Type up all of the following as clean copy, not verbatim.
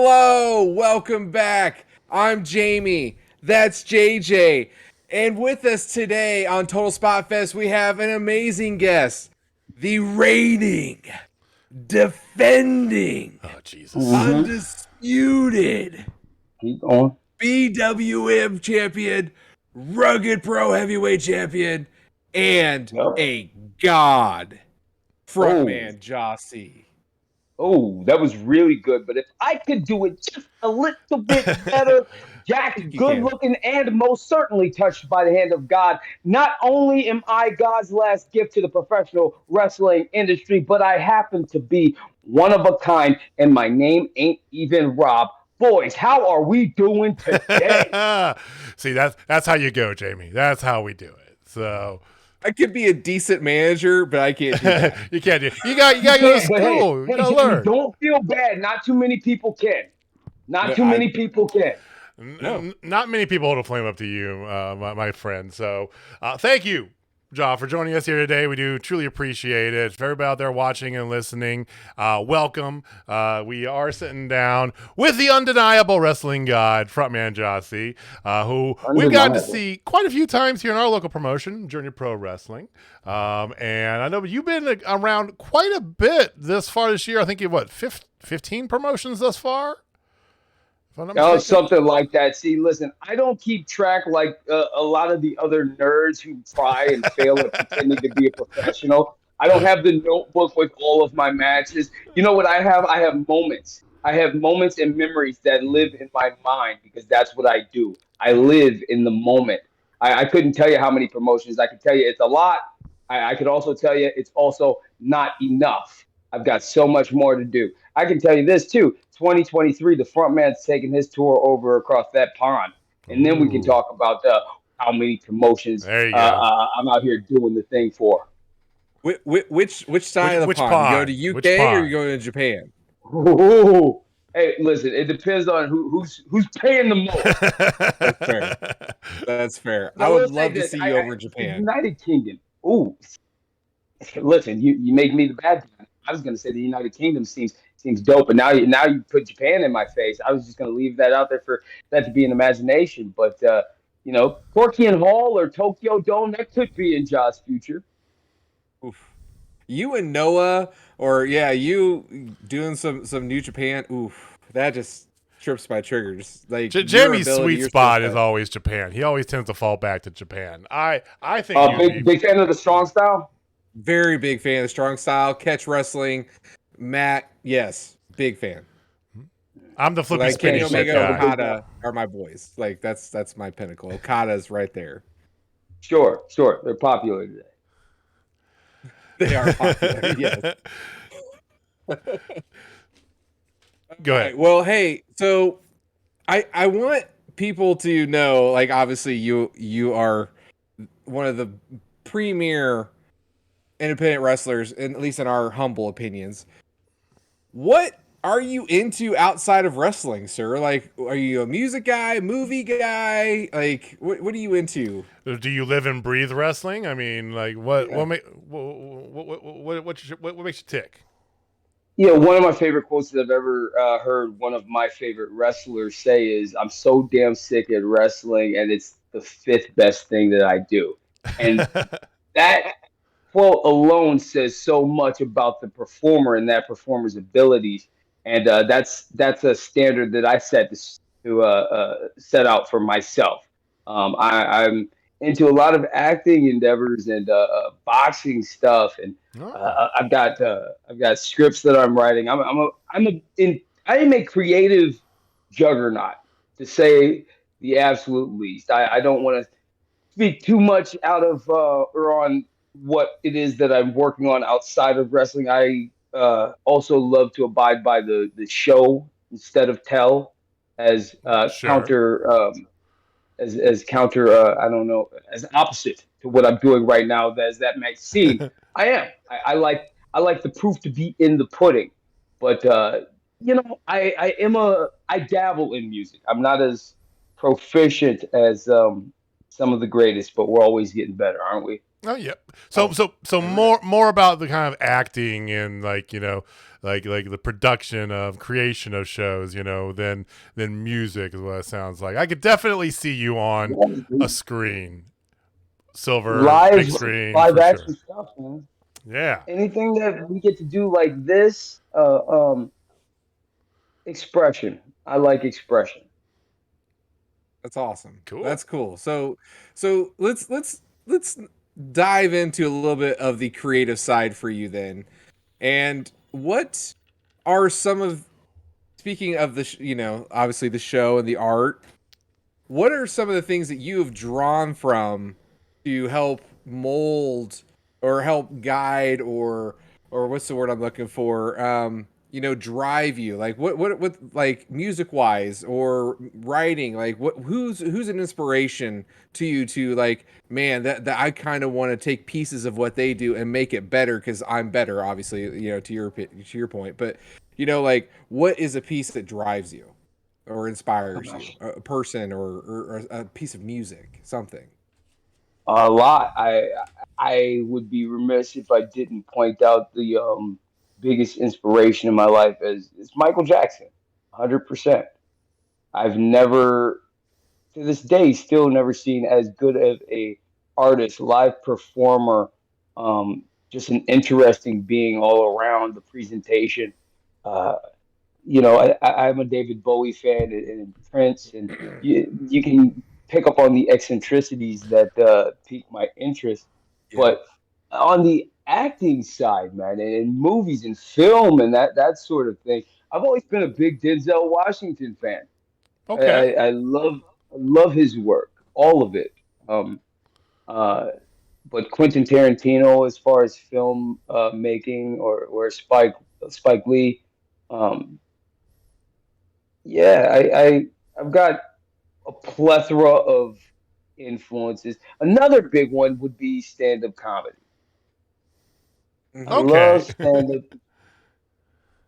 Hello, welcome back. I'm Jamie. That's JJ. And with us today on Total Spotfest, we have an amazing guest. The reigning, defending, Oh, Jesus. undisputed Keep going. BWM champion, rugged pro heavyweight champion, and Yep. a god, Frontman Oh. Jah-C. Oh, that was really good. But if I could do it just a little bit better, Jack, think you good can. looking and most certainly touched by the hand of God. Not only am I God's last gift to the professional wrestling industry, but I happen to be one of a kind, and my name ain't even Rob. Boys, how are we doing today? See, that's how you go, Jamie. That's how we do it. So I could be a decent manager, but I can't do that. you can't do. You got to go to But hey, school. You got to hey, learn. don't feel bad. Not too many people can. Not too many people can. No. Not many people hold a flame up to you, my friend. So thank you, Ja, for joining us here today. We do truly appreciate it. For everybody out there watching and listening, welcome. We are sitting down with the undeniable wrestling god, Frontman Jah-C, who we've gotten to see quite a few times here in our local promotion, Journey Pro Wrestling. And I know you've been around quite a bit this far this year. I think you've, 15 promotions thus far? Oh, something like that. See, listen, I don't keep track like a lot of the other nerds who try and fail at pretending to be a professional. I don't have the notebook with all of my matches. You know what I have? I have moments. I have moments and memories that live in my mind because that's what I do. I live in the moment. I couldn't tell you how many promotions. I could tell you it's a lot. I could also tell you it's also not enough. I've got so much more to do. I can tell you this too. 2023, the front man's taking his tour over across that pond, and then we can talk about how many promotions There you go. I'm out here doing the thing for. Which side of the which pond? pond? You go Which to UK or pond? you go to Japan? Ooh. Hey, listen, it depends on who's paying the most. That's fair. That's fair. But I will would say love to this, see you over in the Japan. United Kingdom. Ooh, listen, you make me the bad guy. I was going to say the United Kingdom seems dope, but now you put Japan in my face. I was just going to leave that out there for that to be an imagination. But Korakuen Hall or Tokyo Dome, that could be in Ja's future. Oof. You and Noah, or you doing some New Japan. Oof, that just trips my trigger. Just like Jamie's sweet spot is always Japan. He always tends to fall back to Japan. I think Big fan of the strong style. Very big fan of the strong style, catch wrestling. Matt, yes, big fan. I'm the flippy spinny Kenny shit Omega, guy. Okada are my boys. Like that's my pinnacle. Okada's right there. Sure, they're popular today. They are popular. Yes. Go ahead. Right, well, hey, so I want people to know, like, obviously you are one of the premier independent wrestlers, at least in our humble opinions. What are you into outside of wrestling, sir? Like, are you a music guy, movie guy? Like, what are you into? Do you live and breathe wrestling? I mean, like, what Yeah. what makes you tick? Yeah, one of my favorite quotes that I've ever heard one of my favorite wrestlers say is, "I'm so damn sick at wrestling, and it's the fifth best thing that I do." And that quote alone says so much about the performer and that performer's abilities. And that's a standard that I set to set out for myself. I'm into a lot of acting endeavors and boxing stuff, and I've got scripts that I'm writing. I am a creative juggernaut, to say the absolute least. I don't want to speak too much out of or on what it is that I'm working on outside of wrestling. I also love to abide by the show instead of tell, as Sure. as counter I don't know, as opposite to what I'm doing right now. As that might seem, I like the proof to be in the pudding, but I dabble in music. I'm not as proficient as some of the greatest, but we're always getting better, aren't we? Oh yeah. So more about the kind of acting and like like the production of creation of shows than music is what it sounds like. I could definitely see you on a screen, silver big live screen live for sure. action stuff, man. Yeah. Anything that we get to do like this, expression. I like expression. That's awesome. Cool. That's cool. So let's dive into a little bit of the creative side for you then. And what are some of, speaking of the obviously the show and the art, what are some of the things that you have drawn from to help mold or help guide or what's the word I'm looking for? Drive you, like what like music wise or writing, like who's an inspiration to you to like, man, that I kind of want to take pieces of what they do and make it better because I'm better, obviously, to your point, but like what is a piece that drives you or inspires you, a person or a piece of music, something. A lot. I would be remiss if I didn't point out the biggest inspiration in my life as is Michael Jackson. 100%. I've never to this day still never seen as good of a artist, live performer, just an interesting being all around. The presentation, uh, I'm a David Bowie fan and Prince, and you can pick up on the eccentricities that pique my interest. Yeah. But on the acting side, man, and in movies and film and that sort of thing, I've always been a big Denzel Washington fan. I, Okay. I, I love his work, all of it. Um, uh, but Quentin Tarantino, as far as film making, or Spike Lee, um, yeah, I've got a plethora of influences. Another big one would be stand-up comedy. I Hmm. Okay. love stand-up.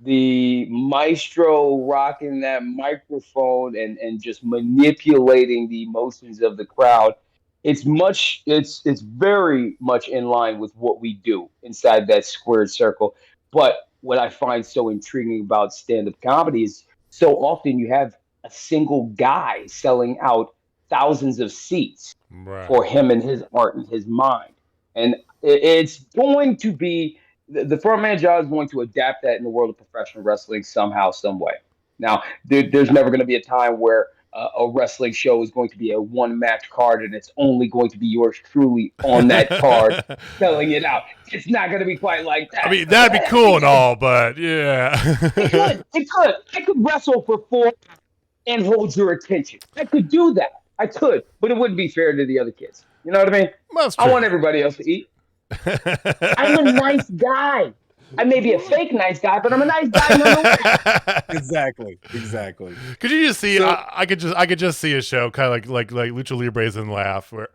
The maestro rocking that microphone and just manipulating the emotions of the crowd. It's very much in line with what we do inside that squared circle. But what I find so intriguing about stand-up comedy is so often you have a single guy selling out thousands of seats Right. for him and his art and his mind. And it's going to be the Frontman Jah is going to adapt that in the world of professional wrestling somehow, some way. Now, there's never going to be a time where a wrestling show is going to be a one match card and it's only going to be yours truly on that card I selling it out. It's not going to be quite like that. mean, that'd be But cool and all, but yeah. it could. It could. I could wrestle for 4 and hold your attention. I could do that. I could, but it wouldn't be fair to the other kids. You know what I mean? That's I true. want everybody else to eat. I'm a nice guy. I may be a fake nice guy, but I'm a nice guy nonetheless. Exactly. Could you just see? So I could just see a show kind of like Lucha Libres and Laugh, where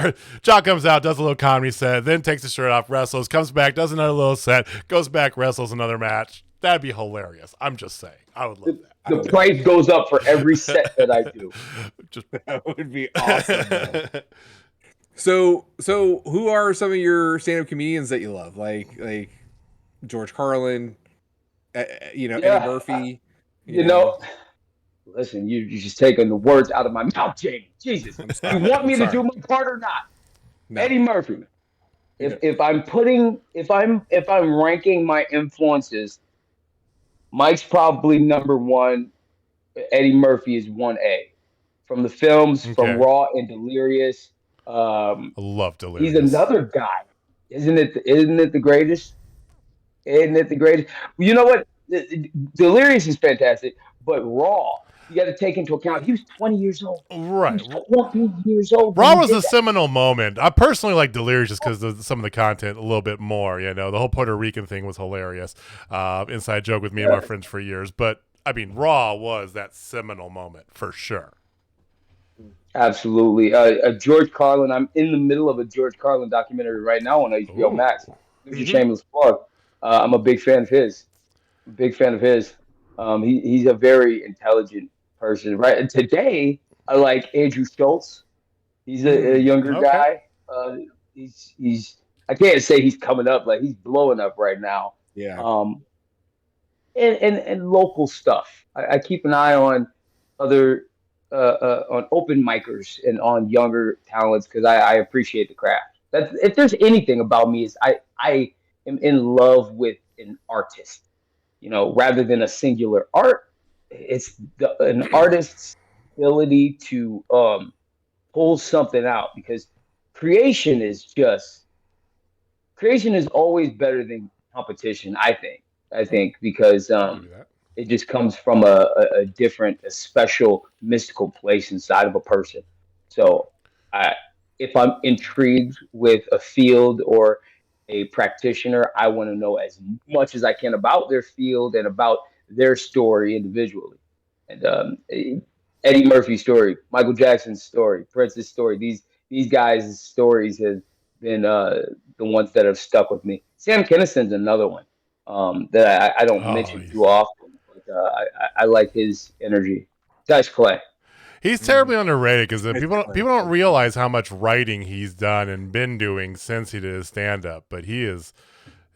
Jock comes out, does a little comedy set, then takes his shirt off, wrestles, comes back, does another little set, goes back, wrestles another match. That'd be hilarious. I'm just saying, I would love The price goes up for every set that I do. that. Just that would be awesome, man. So who are some of your stand-up comedians that you love? Like George Carlin, Eddie Yeah, Murphy, you you know. know. Listen, you just taking the words out of my mouth, Jamie. Jesus, I'm you sorry. want I'm me to do sorry. my part or not? No. Eddie Murphy. Okay. If I'm ranking my influences, Mike's probably number one. Eddie Murphy is 1A. From the films, from okay. Raw and Delirious. I love He's Delirious. another guy. Isn't it the greatest? Isn't it the greatest? Well, you know what? Delirious is fantastic, but Raw, you got to take into account he was 20 years old. He Right. was 20 years old when Raw he was did a that. seminal moment. I personally like Delirious just because of some of the content a little bit more. The whole Puerto Rican thing was hilarious. Inside joke with me and my Yeah, friends for years. But I mean, Raw was that seminal moment for sure. absolutely. George Carlin. I'm in the middle of a George Carlin documentary right now on HBO Ooh. Max. There's a Hmm. shameless plug. I'm a big fan of his. Big fan of his. He's a very intelligent person. Right. And today, I like Andrew Schultz. He's a Mm, younger okay. guy. Uh, he's I can't say he's coming up, like he's blowing up right now. Yeah. Um, and local stuff. I keep an eye on other on open micers and on younger talents because I appreciate the craft. That's if there's anything about me is I am in love with an artist. You know, rather than a singular art, it's an artist's ability to pull something out because creation is just creation is always better than competition. I think because it just comes from a different, a special, mystical place inside of a person. So, I, if I'm intrigued with a field or a practitioner, I want to know as much as I can about their field and about their story individually. And Eddie Murphy's story, Michael Jackson's story, Prince's story. These guys' stories have been the ones that have stuck with me. Sam Kinnison's another one that I don't Oh, mention too often. But I like his energy. Guys, Clay. he's terribly underrated because It's people Clay. people don't realize how much writing he's done and been doing since he did his stand up. But he is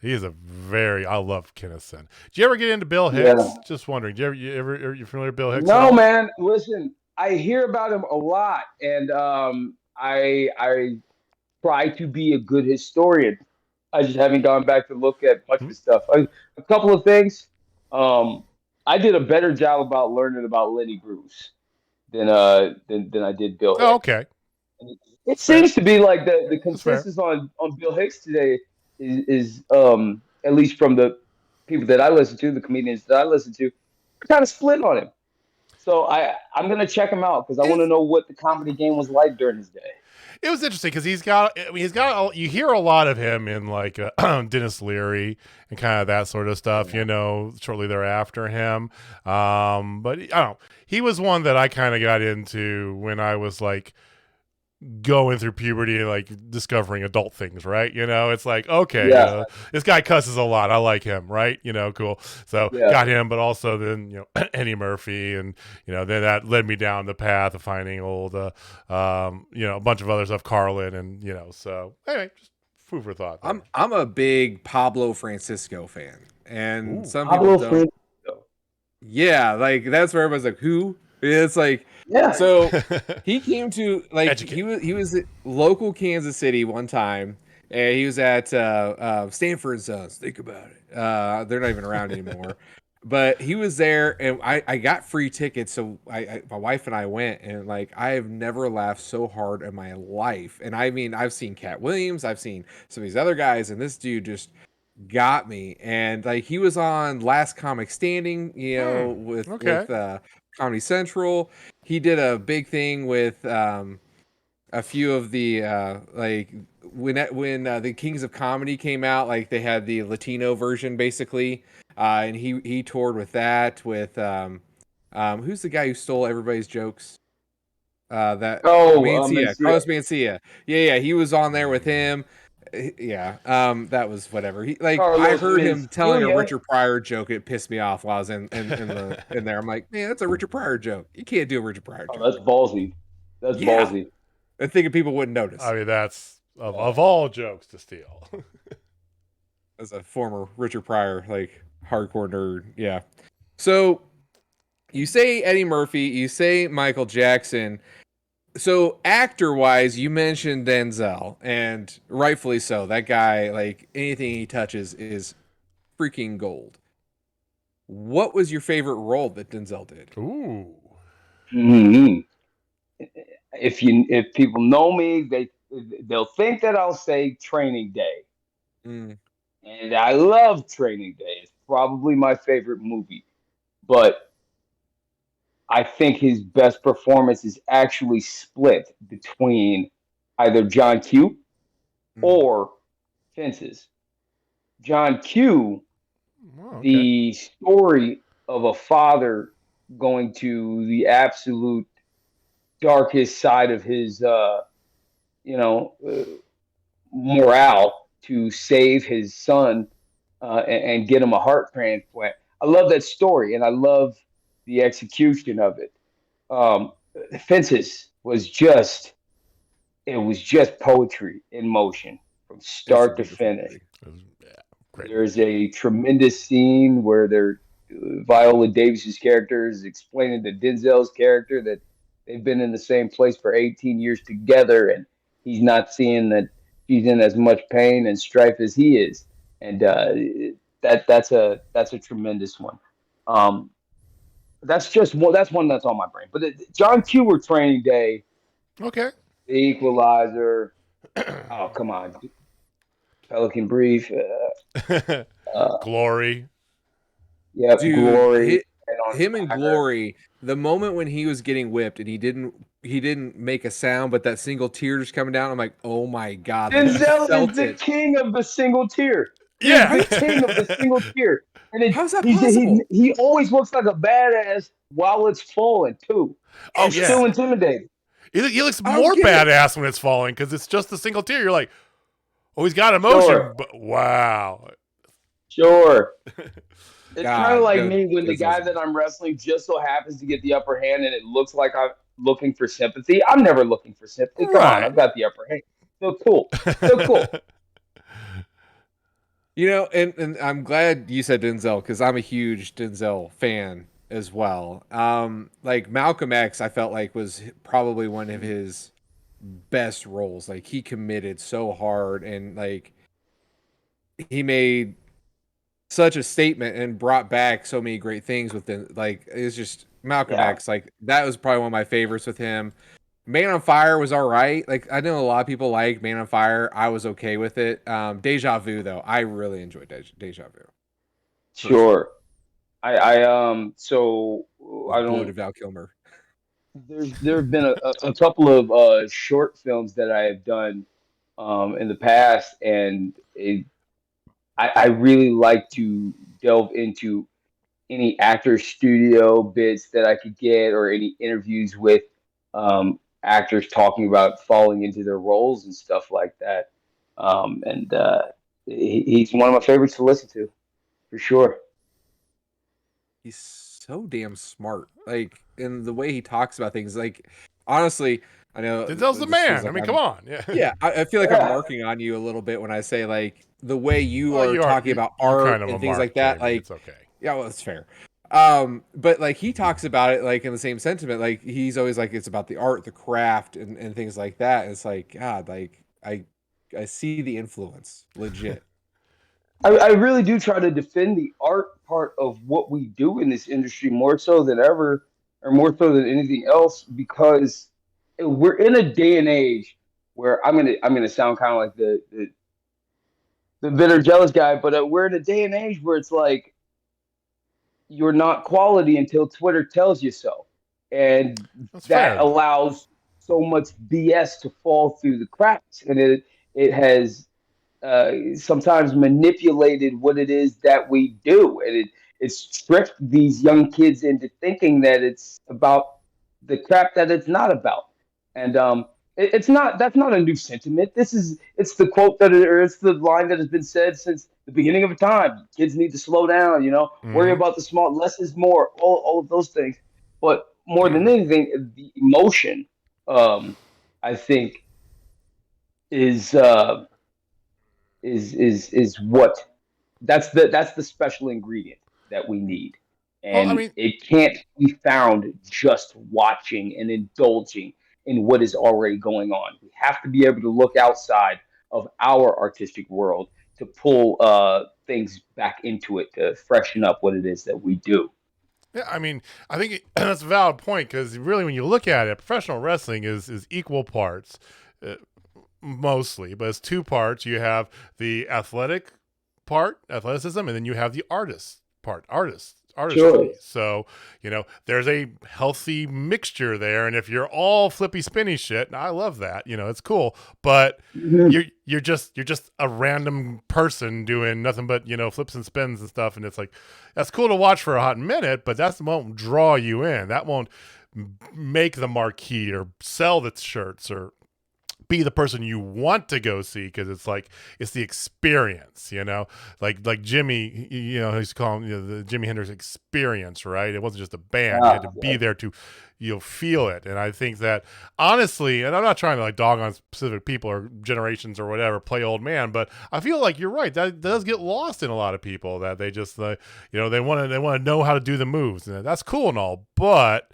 a very I love Kinnison. Did you ever get into Bill Hicks? Yeah. Just wondering. Do you ever are you familiar with Bill Hicks at No, all? man. Listen, I hear about him a lot, and I try to be a good historian. I just haven't gone back to look at much of Hmm? his stuff. A couple of things. Um, I did a better job about learning about Lenny Bruce than I did Bill Oh, Hicks. okay. It That's fair. seems to be like the That's fair. consensus on Bill Hicks today is at least from the people that I listen to, the comedians that I listen to, kind of split on him. So I'm gonna check him out because I want to It's know what the comedy game was like during his day. it was interesting because you hear a lot of him in like Dennis Leary and kind of that sort of stuff, Yeah. shortly thereafter him. But I don't know. He was one that I kind of got into when I was like going through puberty and like discovering adult things, right? It's like, okay, Yeah, this guy cusses a lot. I like him, right? Cool. So yeah. got him, but also then, Eddie Murphy and, then that led me down the path of finding old, a bunch of other stuff, Carlin and, so anyway, just food for thought there. I'm a big Pablo Francisco fan, and Ooh. some people Pablo don't. Francisco. Yeah, like that's where everybody's like, who? It's like, Yeah. so he came to like Educate. he was at local Kansas City one time, and he was at Stanford and Sons. Think about it. They're not even around anymore. But he was there, and I got free tickets, so my wife and I went, and like I have never laughed so hard in my life. And I mean, I've seen Cat Williams, I've seen some of these other guys, and this dude just got me. And like he was on Last Comic Standing, Okay. with Comedy Central. He did a big thing with a few of the like when the Kings of Comedy came out, like they had the Latino version basically, and he toured with that with who's the guy who stole everybody's jokes? That Oh, Mancia, Mencia. Carlos Mancia. Yeah, he was on there with him. Yeah, that was whatever. He like I Carlos heard him telling a Mencia. Richard Pryor joke. It pissed me off while I was in there. I'm like, man, that's a Richard Pryor joke. You can't do a Richard Pryor Oh, joke. that's ballsy. That's Yeah, ballsy. I think people wouldn't notice. I mean, that's Yeah. of all jokes to steal. As a former Richard Pryor like hardcore nerd, yeah. So you say Eddie Murphy, you say Michael Jackson. So actor wise, you mentioned Denzel, and rightfully so. That guy, like anything he touches, is freaking gold. What was your favorite role that Denzel did? Ooh. Mhm. If people know me, they'll think that I'll say Training Day, Mm, and I love Training Day. It's probably my favorite movie, but I think his best performance is actually split between either John Q mm, or Fences. John Q, Oh, okay. the story of a father going to the absolute darkest side of his, you know, morale to save his son and get him a heart transplant. I love that story, and I love the execution of it. Um, Fences was just it was just poetry in motion. from It's a start to beautiful finish. movie. Yeah, great. There's a tremendous scene where Viola Davis's character is explaining to Denzel's character that they've been in the same place for 18 years together, and he's not seeing that she's in as much pain and strife as he is, and that's a tremendous one. Um, that's just one. That's one that's on my brain. But John Stewart, Training Day, Okay. The Equalizer. Oh, come on, Pelican Brief. Uh, Glory. yep, Dude, Glory, and on him and Fire. Glory, the moment when he was getting whipped and he didn't make a sound, but that single tear just coming down, I'm like, oh my god, like you Denzel is felt the it, king of the single tier. He is Yeah. the right? king of the single tier, and How's that he possible? he always looks like a badass while it's falling too, Oh and yeah. still intimidating. He looks I don't more get it. badass when it's falling because it's just a single tear. You're like, oh, he's got emotion, Sure, but wow. sure. It's kind of God, like no, me when the Denzel's guy that amazing. I'm wrestling just so happens to get the upper hand, and it looks like I'm looking for sympathy. I'm never looking for sympathy. Come on, Right. I've got the upper hand. So cool, so cool. You know, and I'm glad you said Denzel because I'm a huge Denzel fan as well. Like Malcolm X, I felt like was probably one of his best roles. Like he committed so hard and like he made such a statement and brought back so many great things within. Like it's just Malcolm Yeah. X. Like that was probably one of my favorites with him. Man on Fire was all right. Like I know a lot of people like Man on Fire. I was okay with it. Deja Vu though, I really enjoyed Deja Vu personally. Sure. So I With don't. bloated Val Kilmer. There have been a couple of short films that I have done in the past, and I really like to delve into any actor studio bits that I could get, or any interviews with actors talking about falling into their roles and stuff like that. And he's one of my favorites to listen to for sure. He's so damn smart. Like in the way he talks about things. Like honestly, I know Denzel's the this feels man. I like mean, come I'm on. Yeah. yeah, I feel like I'm Yeah. marking on you a little bit when I say like the way you Well, are you are talking about you're art kind of a and things like mark, that. Jamie. Like It's okay. yeah, well, that's fair. But like he talks about it like in the same sentiment. Like he's always like it's about the art, the craft, and things like that. And it's like God, like I see the influence legit. I really do try to defend the art part of what we do in this industry more so than ever, or more so than anything else, because we're in a day and age where I'm gonna sound kind of like the bitter jealous guy, but we're in a day and age where it's like you're not quality until Twitter tells you so, and That's that fair though. allows so much BS to fall through the cracks, and it has sometimes manipulated what it is that we do, and it's tricked these young kids into thinking that it's about the crap that it's not about. And it's not. That's not a new sentiment. It's the quote or it's the line that has been said since the beginning of time. Kids need to slow down. Worry Hmm. about the small. Less is more. All of those things. But more than anything, the emotion, I think, is. Is what that's the special ingredient that we need, Well, I and mean, it can't be found just watching and indulging in what is already going on. We have to be able to look outside of our artistic world to pull things back into it to freshen up what it is that we do. yeah, I mean, I think that's a valid point because really, when you look at it, professional wrestling is equal parts, uh, mostly, but it's two parts. You have the athletic part, athleticism, and then you have the artist part, Sure. artistry. So, there's a healthy mixture there. And if you're all flippy spinny shit, and I love that, it's cool, but Mhm. you're just a random person doing nothing but, flips and spins and stuff. And it's like, that's cool to watch for a hot minute, but that won't draw you in. That won't make the marquee or sell the shirts or be the person you want to go see, because it's like it's the experience, like Jimmy, he's calling the Jimi Hendrix experience, right? It wasn't just a band; you had to be there to feel it. And I think that honestly, and I'm not trying to like dog on specific people or generations or whatever, play old man, but I feel like you're right, that does get lost in a lot of people, that they just they want to know how to do the moves, and that's cool and all, but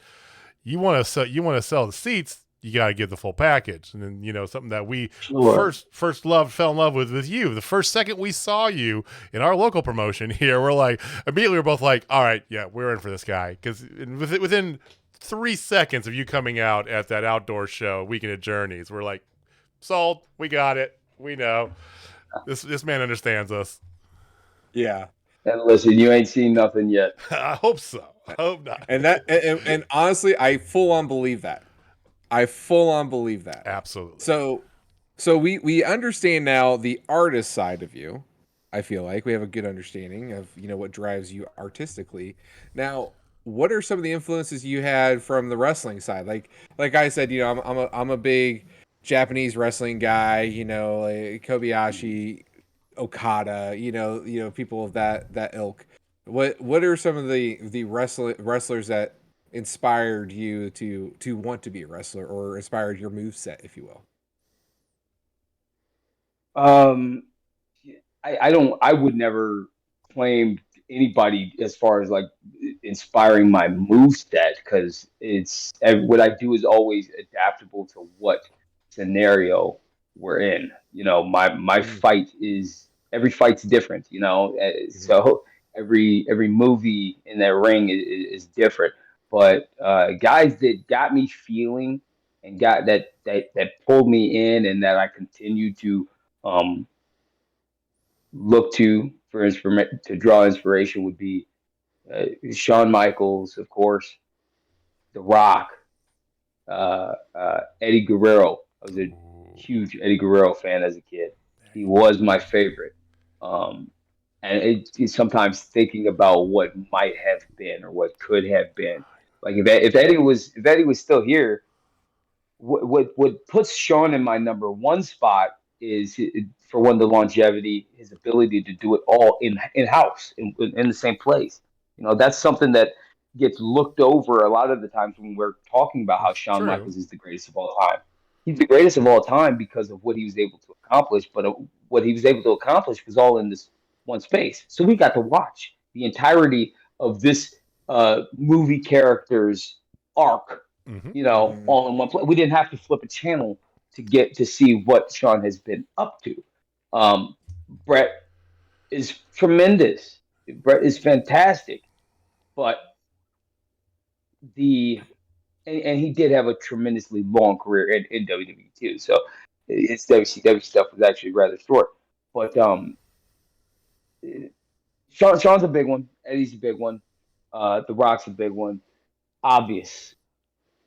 you want to sell the seats, you got to give the full package. And then, something that we first fell in love with you. The first second we saw you in our local promotion here, we're both like, all right, yeah, we're in for this guy. Because within 3 seconds of you coming out at that outdoor show, Weekend at Journeys, we're like, sold, we got it. We know. This man understands us. Yeah. And listen, you ain't seen nothing yet. I hope so. I hope not. And honestly, I full on believe that. Absolutely. So we understand now the artist side of you. I feel like we have a good understanding of what drives you artistically. Now, what are some of the influences you had from the wrestling side? Like I said, I'm a big Japanese wrestling guy. Like Kobayashi, Okada. People of that ilk. What are some of the wrestlers that inspired you to want to be a wrestler, or inspired your moveset, if you will? I would never claim anybody as far as like inspiring my move set, because what I do is always adaptable to what scenario we're in. My fight is every fight's different. So every movie in that ring is different. But guys that got me feeling and got that pulled me in, and that I continue to um, look to draw inspiration would be Shawn Michaels, of course, The Rock, Eddie Guerrero. I was a huge Eddie Guerrero fan as a kid. He was my favorite. Um, and it's sometimes thinking about what might have been or what could have been. Like if Eddie was still here, what puts Sean in my number one spot is, for one, the longevity, his ability to do it all in house in the same place. That's something that gets looked over a lot of the times when we're talking about how Shawn True. Michaels is the greatest of all time. He's the greatest of all time because of what he was able to accomplish, but what he was able to accomplish was all in this one space. So we got to watch the entirety of this movie character's arc, all in one place. We didn't have to flip a channel to get to see what Sean has been up to. Brett is tremendous. Brett is fantastic, but and he did have a tremendously long career in WWE too. So his WCW stuff was actually rather short. But Sean's a big one. Eddie's a big one. The Rock's a big one. Obvious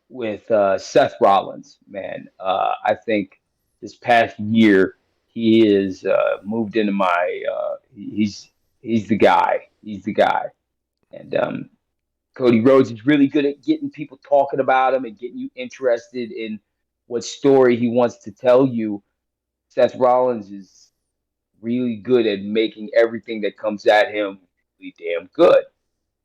with Seth Rollins, man. I think this past year he is moved into my. He's the guy. He's the guy, and Cody Rhodes is really good at getting people talking about him and getting you interested in what story he wants to tell you. Seth Rollins is really good at making everything that comes at him really damn good.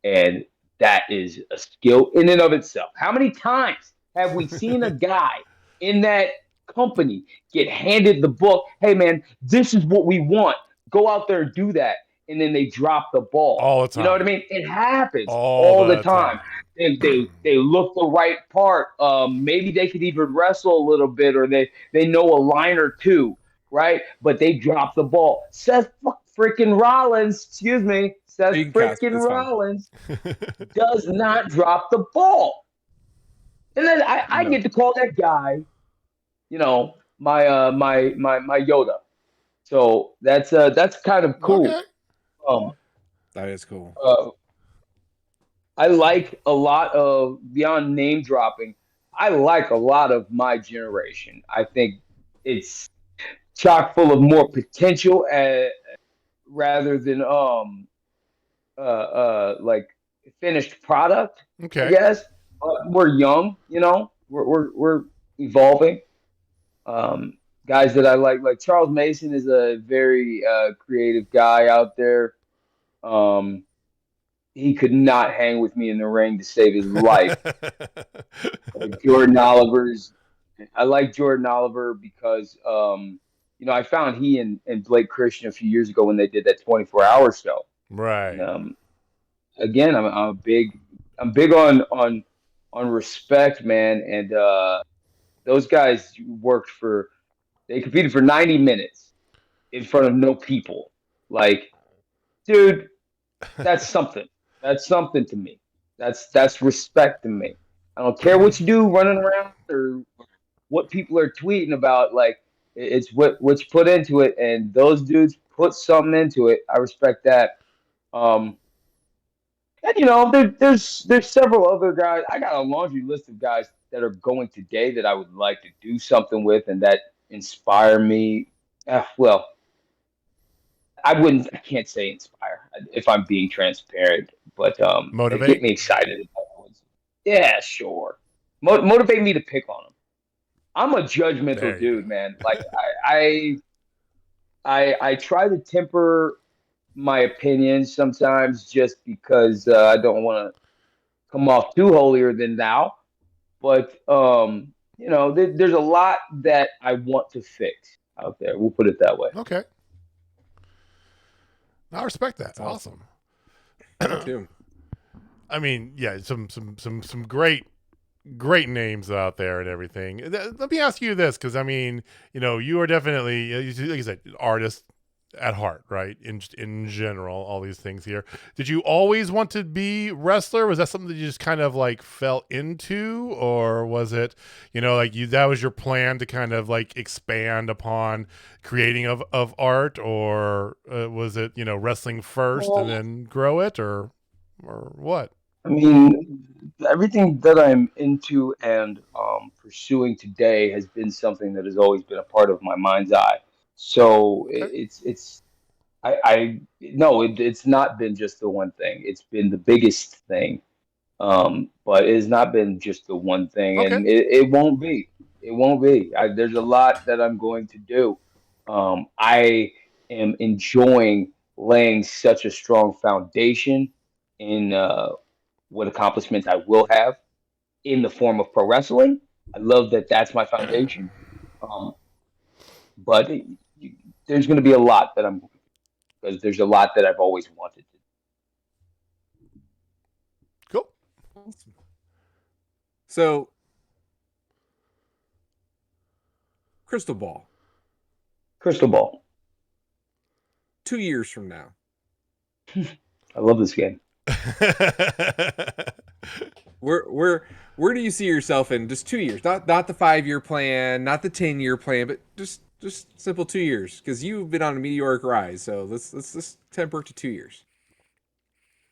And that is a skill in and of itself. How many times have we seen a guy in that company get handed the book? Hey, man, this is what we want. Go out there and do that. And then they drop the ball. All the time. You know what I mean? It happens all the time. They look the right part. Maybe they could even wrestle a little bit, or they know a line or two, right? But they drop the ball. Seth freaking Rollins, excuse me, Seth freaking Rollins does not drop the ball. And then I get to call that guy, my Yoda. So that's kind of cool. Okay. That is cool. I like a lot of, beyond name dropping, I like a lot of my generation. I think it's chock full of more potential rather than like finished product. Okay. I guess we're young, we're evolving. Guys that I like Charles Mason is a very creative guy out there. Um, he could not hang with me in the ring to save his life. Jordan Oliver's. I like Jordan Oliver because I found he and Blake Christian a few years ago when they did that 24-hour show. And Right. again, I'm big on respect, man. And those guys they competed for 90 minutes in front of no people. Like, dude, that's something. That's something to me. That's respect to me. I don't care what you do running around or what people are tweeting about. Like, it's what's put into it, and those dudes put something into it. I respect that. Um, and there's several other guys. I got a laundry list of guys that are going today that I would like to do something with, and that inspire me. Well, I can't say inspire if I'm being transparent, but they get Motivate. me excited. Yeah, sure. Motivate me to pick on them. I'm a judgmental There you go. dude, man. Like I try to temper my opinions sometimes just because I don't want to come off too holier than thou. But there's a lot that I want to fix out there. We'll put it that way. Okay. I respect that. That's Awesome. Me too. I mean, yeah, some great names out there and everything. Let me ask you this, because I mean, you are definitely, like you said, artist at heart, right? In general, all these things here. Did you always want to be wrestler? Was that something that you just kind of like fell into, or was it, like that was your plan to kind of like expand upon creating of art, or was it wrestling first and Well, then grow it, or what? I mean, everything that I'm into and pursuing today has been something that has always been a part of my mind's eye. So Okay. it's I no, it's not been just the one thing. It's been the biggest thing, but it has not been just the one thing, Okay. and it won't be. It won't be. There's a lot that I'm going to do. I am enjoying laying such a strong foundation in what accomplishments I will have in the form of pro wrestling. I love that that's my foundation. Um, but there's going to be a lot that I'm because there's a lot that I've always wanted to. Cool. Awesome. So, crystal ball. Crystal ball. 2 years from now, I love this game. where do you see yourself in just 2 years? Not the 5 year plan, not the 10 year plan, but just simple 2 years. Because you've been on a meteoric rise. So let's temper it to 2 years.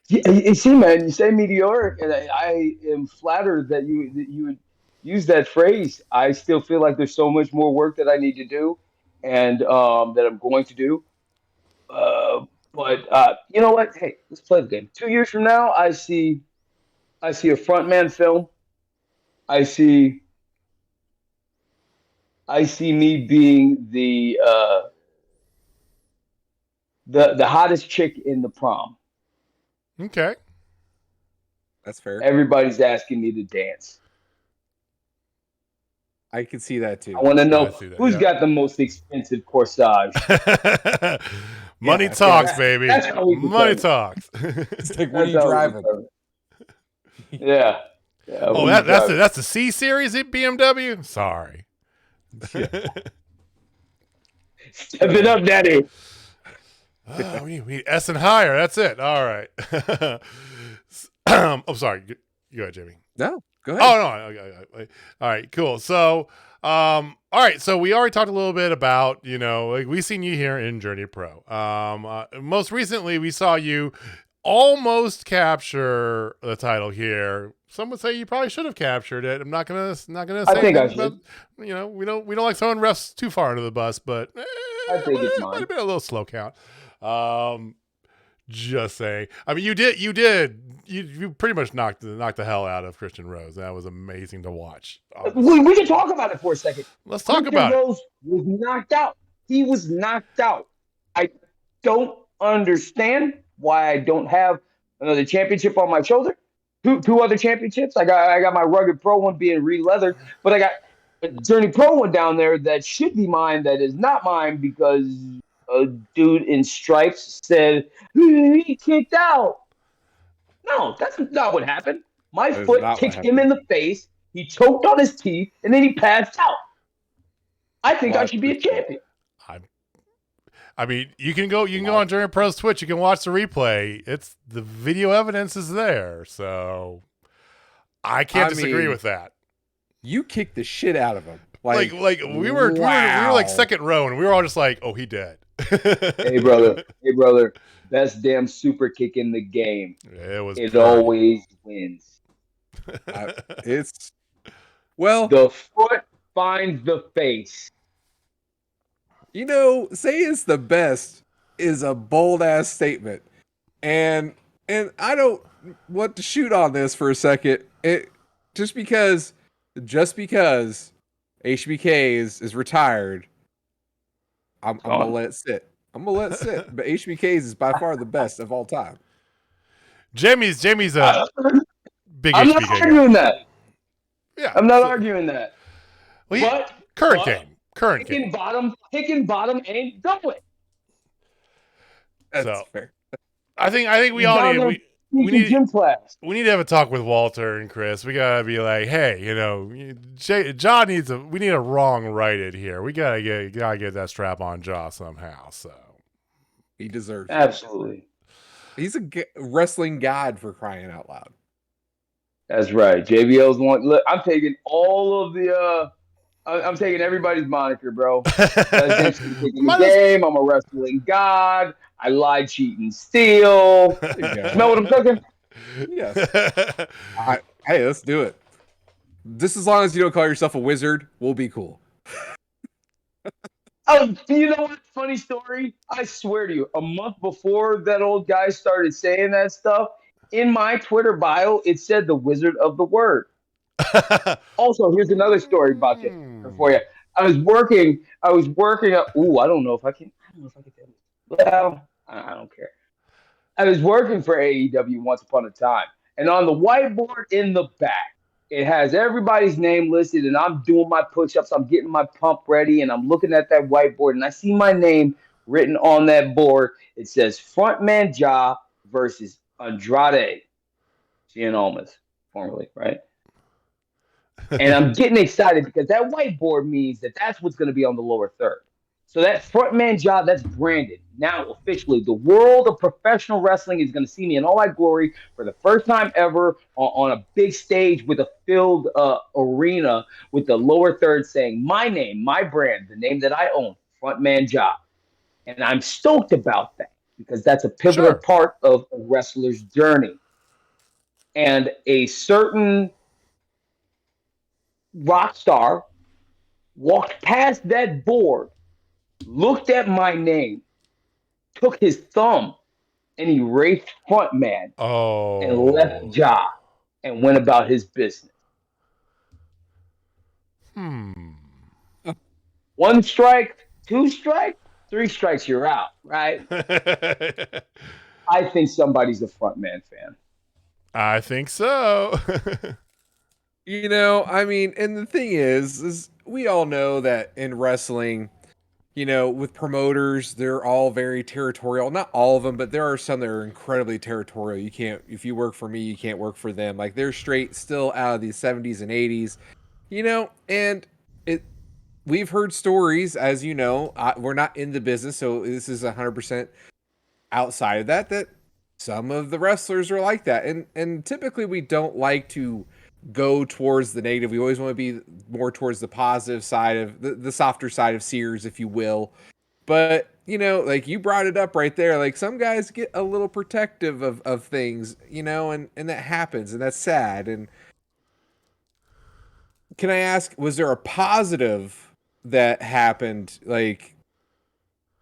Yeah, you see, man, you say meteoric, and I am flattered that you would use that phrase. I still feel like there's so much more work that I need to do, and that I'm going to do. Uh, but you know what? Hey, let's play the game. 2 years from now, I see a frontman film. I see I see me being the hottest chick in the prom. Okay. That's fair. Everybody's asking me to dance. I can see that I too. want to I know see that. who's Yeah. got the most expensive corsage. Money Yeah, talks, baby. That's how we Money determine. talks. It's like, what are That's you how we driving? determine. Yeah, yeah. Oh, What are you driving? that's the C series at BMW. Sorry. Yeah. Step it up, daddy. Oh, we need S and higher. That's it. All right. Oh, sorry. Go ahead, Jamie. No, go ahead. Oh no. All right. Cool. So, all right. So we already talked a little bit about like we seen you here in Journey Pro. Most recently we saw you almost capture the title here. Some would say you probably should have captured it. I'm not gonna I say think I anything about, should. we don't like throwing refs too far under the bus, but I think it's might mine. have been a little slow count. Um, Just saying. I mean, you pretty much knocked the hell out of Christian Rose. That was amazing to watch. We can talk about it for a second. Let's talk Christian about it. Rose was knocked out. He was knocked out. I don't understand why I don't have another championship on my shoulder. Two other championships. I got my Rugged Pro one being re-leathered, but I got a Journey Pro one down there that should be mine that is not mine because a dude in stripes said he kicked out. No, that's not what happened. My That is foot not what kicked him happened. in the face. He choked on his teeth, and then he passed out. I think I Well, should be a champion. I mean, you can go on Journey Pro's Twitch. You can watch the replay. It's the video evidence is there, so I can't disagree with that. You kicked the shit out of him. Like we were like second row, and we were all just like, "Oh, he dead." Hey brother, best damn super kick in the game. It always wins. It's well, the foot finds the face. You know, say it's the best is a bold ass statement, and I don't want to shoot on this for a second. Just because HBK is retired, I'm gonna let it sit. I'm gonna let it sit. But HBK's is by far the best of all time. Jamie's a big I'm HBK not arguing guy. that. Yeah, I'm not arguing that. Well, but current game. Picking bottom ain't going. That's fair. I think we all need we need gym class. We need to have a talk with Walter and Chris. We gotta be like, hey, John we need a wrong righted here. We gotta get that strap on Jaw somehow. So he deserves it. Absolutely. He's a wrestling god for crying out loud. That's right. JBL's one. Look, I'm taking all of the. I'm taking everybody's moniker, bro. Game. I'm a wrestling god. I lie, cheat, and steal. Smell what I'm cooking? Yes. Hey, let's do it. Just as long as you don't call yourself a wizard, we'll be cool. Oh, you know what? Funny story. I swear to you, a month before that old guy started saying that stuff, in my Twitter bio, it said the Wizard of the Word. Also, here's another story about this for you. I was working at, I don't know if I can well, I don't care. I was working for AEW once upon a time, and on the whiteboard in the back, it has everybody's name listed, and I'm doing my push-ups, I'm getting my pump ready, and I'm looking at that whiteboard, and I see my name written on that board. It says Frontman Jah versus Andrade Cien Almas, formerly, right? And I'm getting excited because that whiteboard means that's what's going to be on the lower third. So that Frontman Jah, that's branded. Now, officially, the world of professional wrestling is going to see me in all my glory for the first time ever on a big stage with a filled arena with the lower third saying my name, my brand, the name that I own, Frontman Jah. And I'm stoked about that because that's a pivotal part of a wrestler's journey. And a certain rock star walked past that board, looked at my name, took his thumb, and erased Frontman and left Jah and went about his business. One strike, two strike, three strikes, you're out, right? I think somebody's a Frontman fan. I think so. You know, I mean, and the thing is we all know that in wrestling, you know, with promoters, they're all very territorial. Not all of them, but there are some that are incredibly territorial. You can't, if you work for me, you can't work for them. Like they're straight still out of the 70s and 80s, you know, and we've heard stories, as you know, we're not in the business, so this is 100% outside of that some of the wrestlers are like that. And typically we don't like to go towards the negative. We always want to be more towards the positive side of the softer side of Sears, if you will. But, you know, like you brought it up right there, like some guys get a little protective of things, you know, and that happens, and that's sad. And can I ask, was there a positive that happened? Like,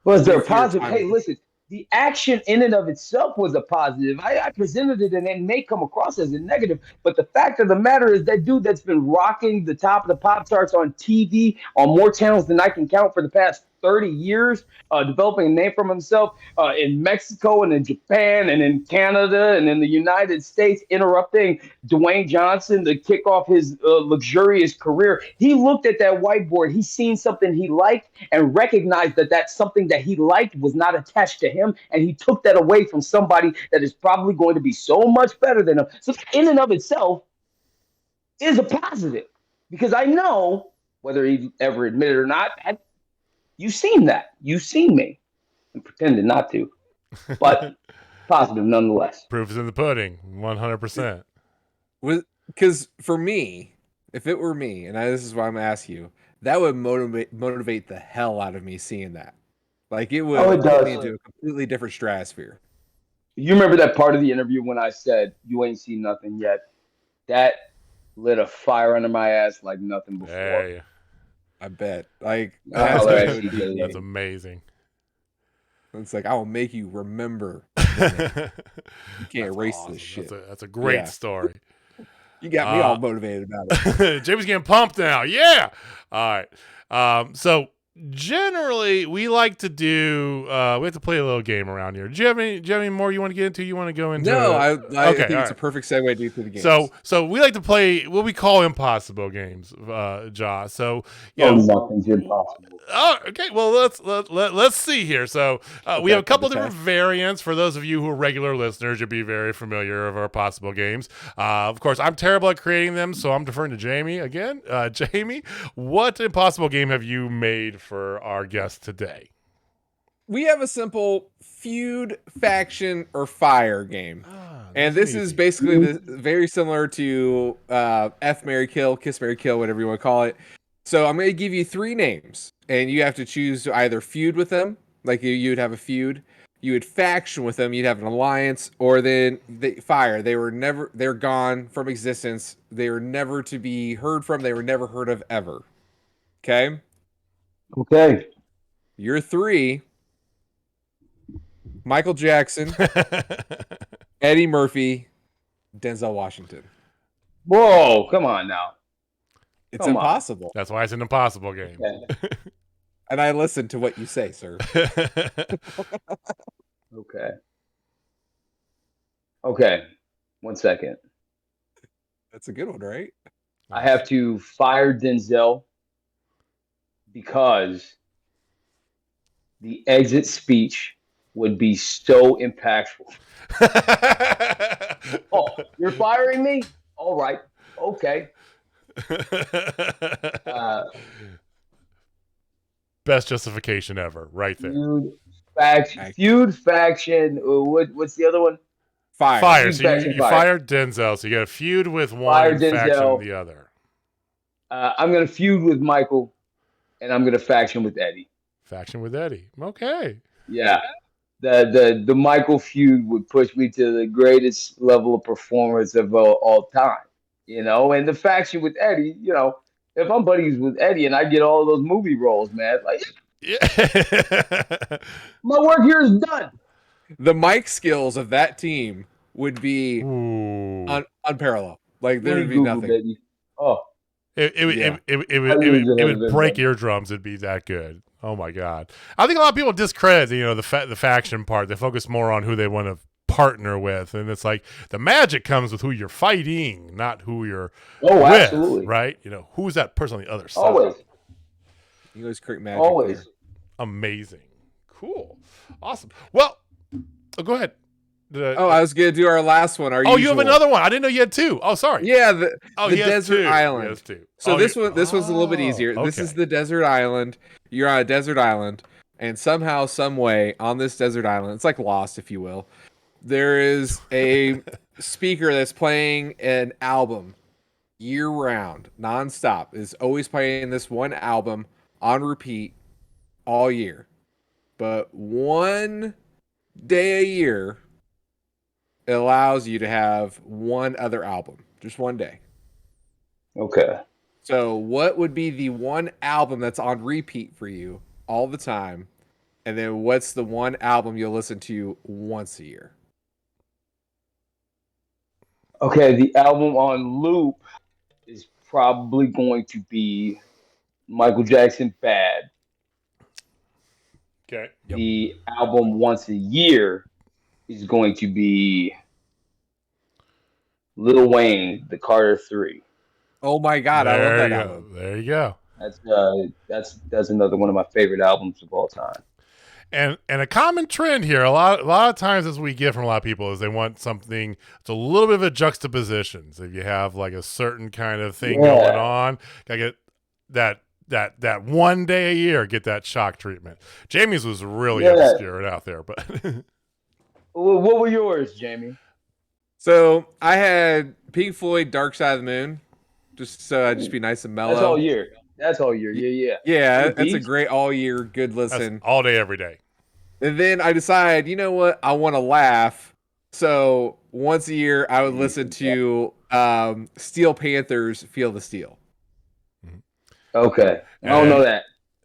was there a positive? Hey, listen, the action in and of itself was a positive. I presented it and it may come across as a negative, but the fact of the matter is that dude that's been rocking the top of the pop charts on TV on more channels than I can count for the past 30 years, developing a name for himself in Mexico and in Japan and in Canada and in the United States, interrupting Dwayne Johnson to kick off his luxurious career. He looked at that whiteboard. He seen something he liked and recognized that that's something that he liked was not attached to him. And he took that away from somebody that is probably going to be so much better than him. So in and of itself is a positive because I know whether he ever admitted or not, you've seen that. You've seen me and pretended not to, but positive nonetheless. Proof is in the pudding, 100%. Because for me, if it were me, and this is why I'm asking you, that would motivate the hell out of me seeing that. Like it would put me into a completely different stratosphere. You remember that part of the interview when I said you ain't seen nothing yet? That lit a fire under my ass like nothing before. Hey. I bet. Like that's amazing. It's like I will make you remember. You can't erase awesome. this shit. That's a great story. You got me all motivated about it. Jamie's getting pumped now. Yeah. All right. So generally we like to do we have to play a little game around here. Do you have any more you want to get into? You want to go into No, I think it's a perfect segue to the game. So we like to play what we call impossible games, Ja. So nothing's impossible. Oh, okay. Well, let's see here. So we have a couple different variants. For those of you who are regular listeners, you'll be very familiar of our possible games. Of course, I'm terrible at creating them, so I'm deferring to Jamie again. Jamie, what impossible game have you made for our guest today? We have a simple feud, faction, or fire game. And this is basically very similar to F, Marry, Kill, Kiss, Marry, Kill, whatever you want to call it. So I'm going to give you 3 names, and you have to choose to either feud with them, like you'd have a feud, you would faction with them, you'd have an alliance, or then fire. They're gone from existence. They were never to be heard from. They were never heard of ever. Okay? Okay. Your 3, Michael Jackson, Eddie Murphy, Denzel Washington. Whoa, come on now. It's impossible. That's why it's an impossible game. Okay. And I listen to what you say, sir. Okay. 1 second. That's a good one, right? I have to fire Denzel because the exit speech would be so impactful. Oh, you're firing me? All right. Okay. Best justification ever, right there. Feud faction. What's the other one? Fire. So you fired Denzel. So you got a feud with one, faction with the other. I'm gonna feud with Michael, and I'm gonna faction with Eddie. Faction with Eddie. Okay. Yeah. The Michael feud would push me to the greatest level of performance of all time. And the faction with Eddie, if I'm buddies with Eddie and I get all of those movie roles, man, like, my work here is done. The mic skills of that team would be unparalleled. Like there would be nothing. Baby. Oh, it would break eardrums. It'd be that good. Oh my God! I think a lot of people discredit the faction part. They focus more on who they want to partner with, and it's like the magic comes with who you're fighting, not who you're with, absolutely. Right? Who's that person on the other side? Always. You always create magic. Always. There. Amazing. Cool. Awesome. Well, go ahead. I was gonna do our last one. You have another one. I didn't know you had 2. Oh, sorry. Yeah, the desert island. He has 2. So this one's a little bit easier. Okay. This is the desert island. You're on a desert island, and somehow, some way, on this desert island, it's like Lost, if you will. There is a speaker that's playing an album year-round, nonstop. Is always playing this one album on repeat all year. But one day a year, it allows you to have one other album. Just one day. Okay. So what would be the one album that's on repeat for you all the time? And then what's the one album you'll listen to once a year? Okay, the album on loop is probably going to be Michael Jackson Bad. Okay. The album once a year is going to be Lil Wayne, The Carter 3. Oh my God, I love that album. There you go. That's another one of my favorite albums of all time. And a common trend here, a lot of times as we get from a lot of people is they want something that's a little bit of a juxtaposition. So if you have like a certain kind of thing going on, gotta get that one day a year, get that shock treatment. Jamie's was really obscure out there, but what were yours, Jamie? So I had Pink Floyd, Dark Side of the Moon, just so I'd just be nice and mellow. That's all year. Yeah. Yeah, that's a great all year good listen. That's all day, every day. And then I decide, you know what? I want to laugh. So once a year, I would listen to Steel Panthers, Feel the Steel. Okay. I don't know that.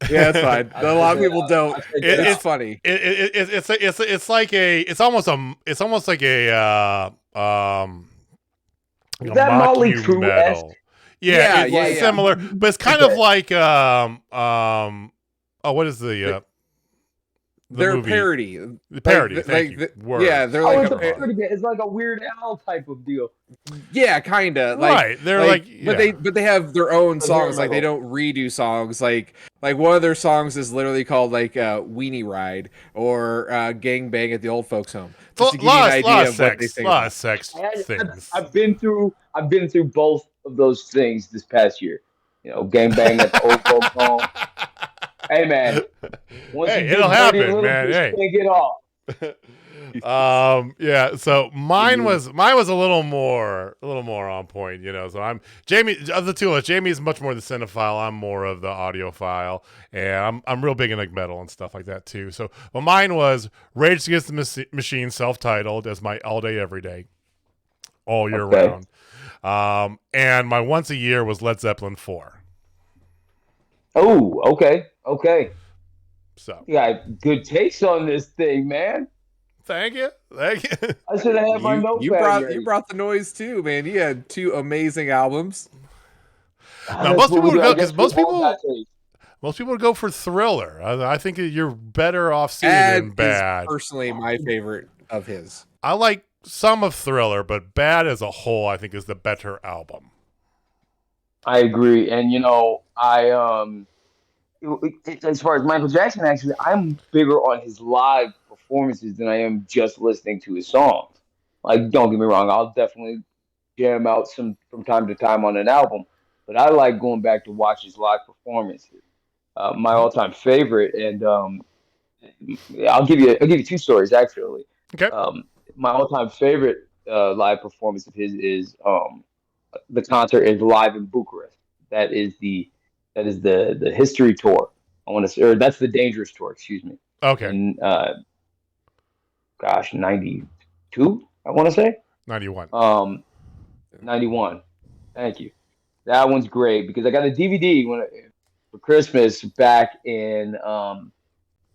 Yeah, that's fine. A lot of people don't. It's funny. It's almost like a is that Molly Crew-esque? Yeah, it's similar, but it's kind of like what is the they're movie? Parody. The parody. Yeah, they're like it's like a Weird Al type of deal. Yeah, kind of. Right. They're but they have their own songs. Like they don't redo songs. Like one of their songs is literally called like Weenie Ride or Gang Bang at the Old Folks Home. Just to give you an idea of what they think. A lot of sex things. I've been through both of those things this past year. You know, Gang Bang at the Old Folks Home. Hey man, it'll happen, man. Hey, can't get off. Yeah. So mine was a little more on point, you know. So I'm Jamie of the two of us. Jamie is much more the cinephile. I'm more of the audiophile, and I'm real big in like metal and stuff like that too. So, well, mine was Rage Against the Machine, self-titled, as my all day, every day, all year round. And my once a year was Led Zeppelin 4. Oh, okay. So you got good taste on this thing, man. Thank you. I should have had my notepad. You brought the noise too, man. You had two amazing albums. Now, most people would go for Thriller. I think you're better off seeing it in Bad. Is personally my favorite of his. I like some of Thriller, but Bad as a whole, I think, is the better album. I agree, and you know, as far as Michael Jackson, actually, I'm bigger on his live performances than I am just listening to his songs. Like, don't get me wrong, I'll definitely jam out some from time to time on an album, but I like going back to watch his live performances. My all-time favorite, and I'll give you two stories actually. Okay. My all-time favorite live performance of his is the concert is live in Bucharest. That is the history tour. I want to say, or that's the Dangerous tour. Excuse me. Okay. In 92, I want to say 91. 91. Thank you. That one's great because I got a DVD for Christmas back in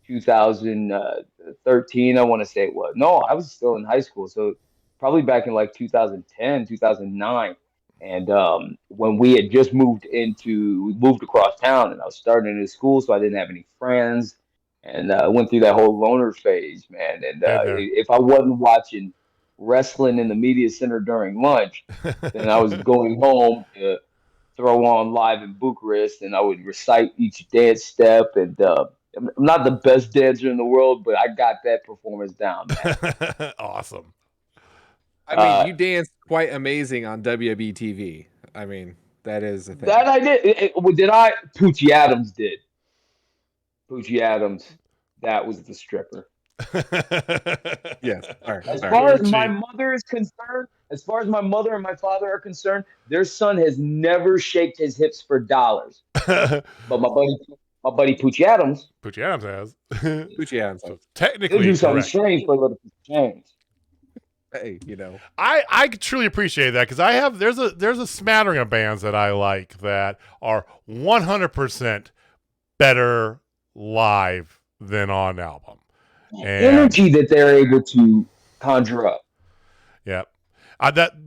2013. I want to say it was. No, I was still in high school, so probably back in like 2010, 2009. And when we had just moved across town, and I was starting a new school, so I didn't have any friends, and I went through that whole loner phase, man. And if I wasn't watching wrestling in the media center during lunch, then I was going home to throw on Live in Bucharest, and I would recite each dance step. And I'm not the best dancer in the world, but I got that performance down, man. Awesome. I mean, you danced quite amazing on WB TV. I mean, that is a thing. That I did. Poochie Adams did. Poochie Adams, that was the stripper. Yes. All right. As far as my mother is concerned, as far as my mother and my father are concerned, their son has never shaked his hips for dollars. But my buddy Poochie Adams has. Poochie Adams. So technically, he'll do something strange for a little piece of change. Hey, you know, I truly appreciate that because there's a smattering of bands that I like that are 100% better live than on album. And Energy that they're able to conjure up. yeah.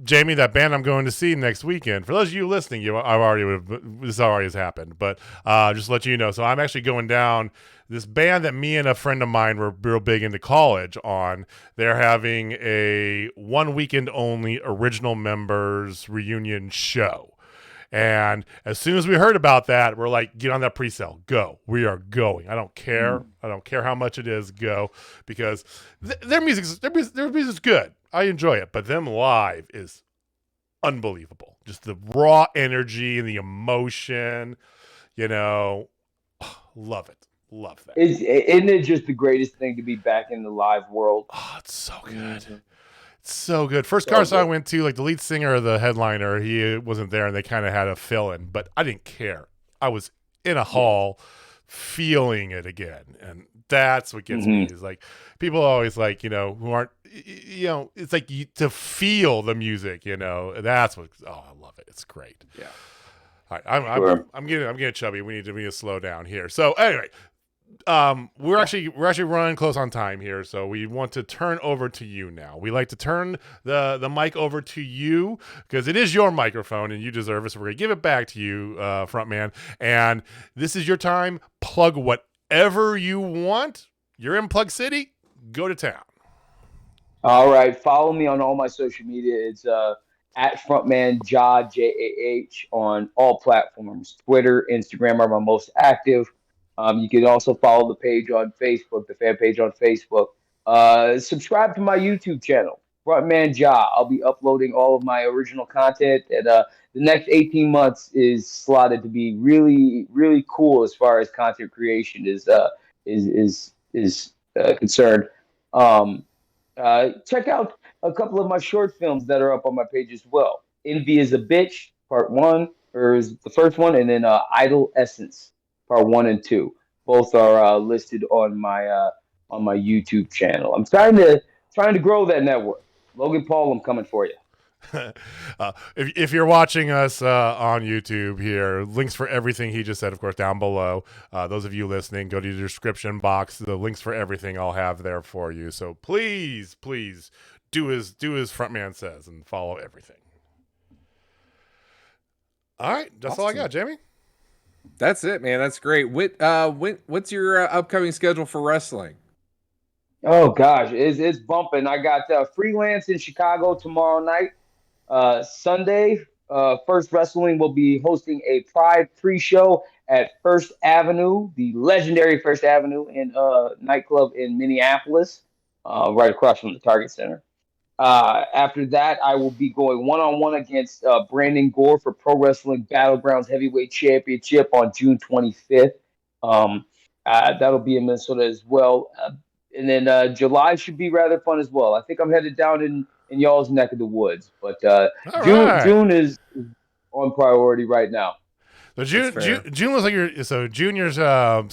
Jamie, that band I'm going to see next weekend. For those of you listening, this already has happened, but just to let you know. So I'm actually going down this band that me and a friend of mine were real big into college on. They're having a 1 weekend only original members reunion show. And as soon as we heard about that, we're like, get on that pre-sale. Go. We are going. I don't care. I don't care how much it is. Go. Because their music's good. I enjoy it. But them live is unbelievable. Just the raw energy and the emotion. Love it. Love that. Isn't it just the greatest thing to be back in the live world? Oh, it's so good. Mm-hmm. So good. First concert I went to, like the lead singer or the headliner, he wasn't there and they kind of had a fill-in, but I didn't care. I was in a hall feeling it again. And that's what gets me is like people always like, who aren't, it's like to feel the music, that's what, I love it. It's great. Yeah. All right. I'm getting chubby. We need to slow down here. So anyway, we're actually running close on time here, so we want to turn over to you now. We like to turn the mic over to you because it is your microphone and you deserve it. So we're gonna give it back to you, Frontman. And this is your time. Plug whatever you want. You're in Plug City. Go to town. All right. Follow me on all my social media. It's at Frontman Jah, Jah, on all platforms. Twitter, Instagram are my most active. You can also follow the page on Facebook, the fan page on Facebook. Subscribe to my YouTube channel, Frontman Jah. I'll be uploading all of my original content, and the next 18 months is slotted to be really, really cool as far as content creation is concerned. Check out a couple of my short films that are up on my page as well. Envy is a Bitch, Part 1, or is the first one, and then Idle Essence, Part 1 and 2. Both are listed on my YouTube channel. I'm trying to grow that network. Logan Paul, I'm coming for you. If you're watching us on YouTube here, links for everything he just said, of course, down below. Those of you listening, go to the description box. The links for everything I'll have there for you. So please do as Frontman says and follow everything. All right, that's all I got, Jamie. That's it, man. That's great. What's your upcoming schedule for wrestling? Oh gosh, it's bumping. I got freelance in Chicago tomorrow night. Sunday, First Wrestling will be hosting a Pride pre-show at First Avenue, the legendary First Avenue in nightclub in Minneapolis, right across from the Target Center. After that, I will be going one-on-one against Brandon Gore for Pro Wrestling Battlegrounds Heavyweight Championship on June 25th. That'll be in Minnesota as well. And then July should be rather fun as well. I think I'm headed down in y'all's neck of the woods, but June is on priority right now. So June looks like Junior's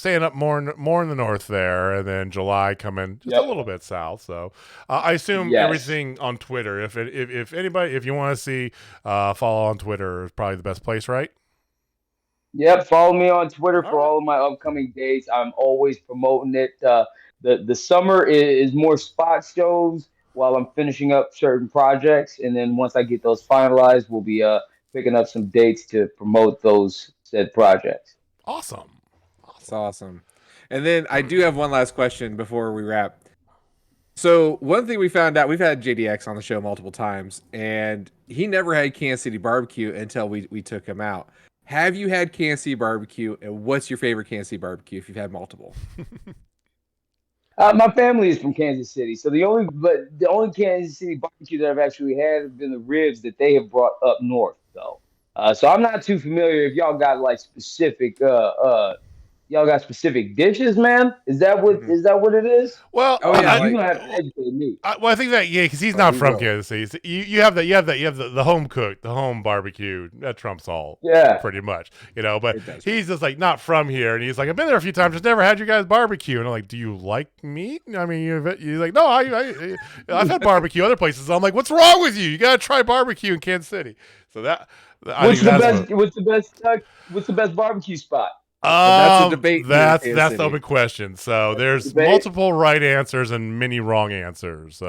staying up more in the north there, and then July coming just a little bit south. So I assume everything on Twitter. If you want to see follow on Twitter is probably the best place, right? Yep, follow me on Twitter for all of my upcoming dates. I'm always promoting it. The summer is more spot shows while I'm finishing up certain projects, and then once I get those finalized, we'll be picking up some dates to promote those said projects. Awesome. That's awesome. And then I do have one last question before we wrap. So one thing we found out, we've had JDX on the show multiple times, and he never had Kansas City barbecue until we took him out. Have you had Kansas City barbecue, and what's your favorite Kansas City barbecue if you've had multiple? My family is from Kansas City, so the only Kansas City barbecue that I've actually had have been the ribs that they have brought up north, though. So I'm not too familiar if y'all got like specific dishes, man. Is that what it is? Well, you're gonna have to educate me. I think that because he's not from Kansas City. You have the home cooked, the home barbecue that trumps all. Yeah, pretty much. But he's just like not from here, and he's like, I've been there a few times, just never had you guys barbecue. And I'm like, do you like meat? I mean, you're like, no, I've had barbecue other places. I'm like, what's wrong with you? You gotta try barbecue in Kansas City. So that. What's the best barbecue spot? That's a debate here in That's Kansas the City. open question. So there's debate. multiple right answers and many wrong answers.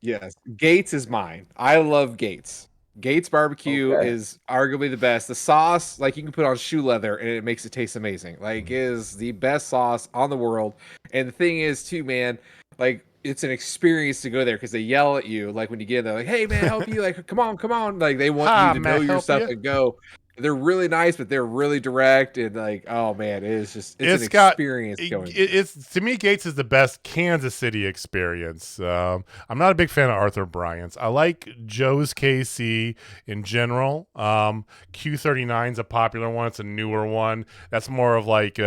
Yes, Gates is mine. I love Gates. Gates barbecue Okay. is arguably the best. The sauce, like you can put on shoe leather and it makes it taste amazing. Like it is the best sauce on the world. And the thing is too, man, like it's an experience to go there because they yell at you like when you get in there, like, hey man, help you, like come on. Like they want you Hi, to may I know your help stuff you? and go. They're really nice, but they're really direct and like, oh man, it's an Got experience going there. it's to me Gates is the best Kansas City experience. I'm not a big fan of Arthur Bryant's. I like Joe's KC in general. Q39 is a popular one. It's a newer one. That's more of like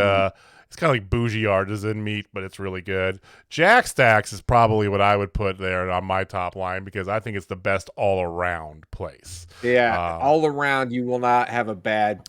it's kind of like bougie artisan meat, but it's really good. Jack Stacks is probably what I would put there on my top line because I think it's the best all around place. Yeah, all around you will not have a bad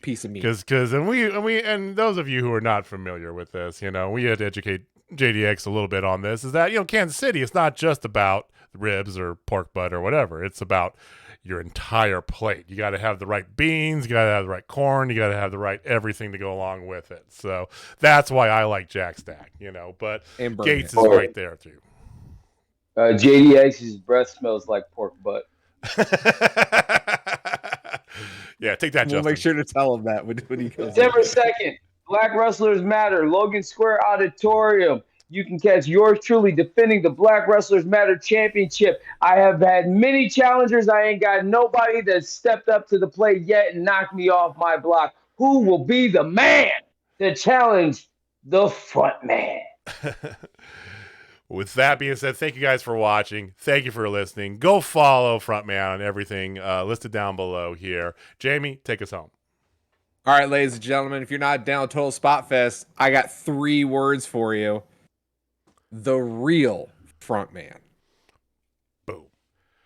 piece of meat. Because and those of you who are not familiar with this, we had to educate JDX a little bit on this. Is that Kansas City? It's not just about ribs or pork butt or whatever. It's about your entire plate. You got to have the right beans. You got to have the right corn. You got to have the right everything to go along with it. So that's why I like Jack Stack. But Gates is right there too. JDX's breath smells like pork butt. Yeah, take that, We'll Justin. make sure to tell him that when he goes. December 2nd, Black Wrestlers Matter, Logan Square Auditorium. You can catch yours truly defending the Black Wrestlers Matter Championship. I have had many challengers. I ain't got nobody that stepped up to the plate yet and knocked me off my block. Who will be the man to challenge the front man? With that being said, thank you guys for watching. Thank you for listening. Go follow Frontman on everything listed down below here. Jamie, take us home. All right, ladies and gentlemen, if you're not down with Total Spotfest, I got 3 words for you. The real Frontman. Boom.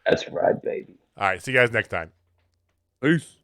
That's right, baby. All right, see you guys next time. Peace.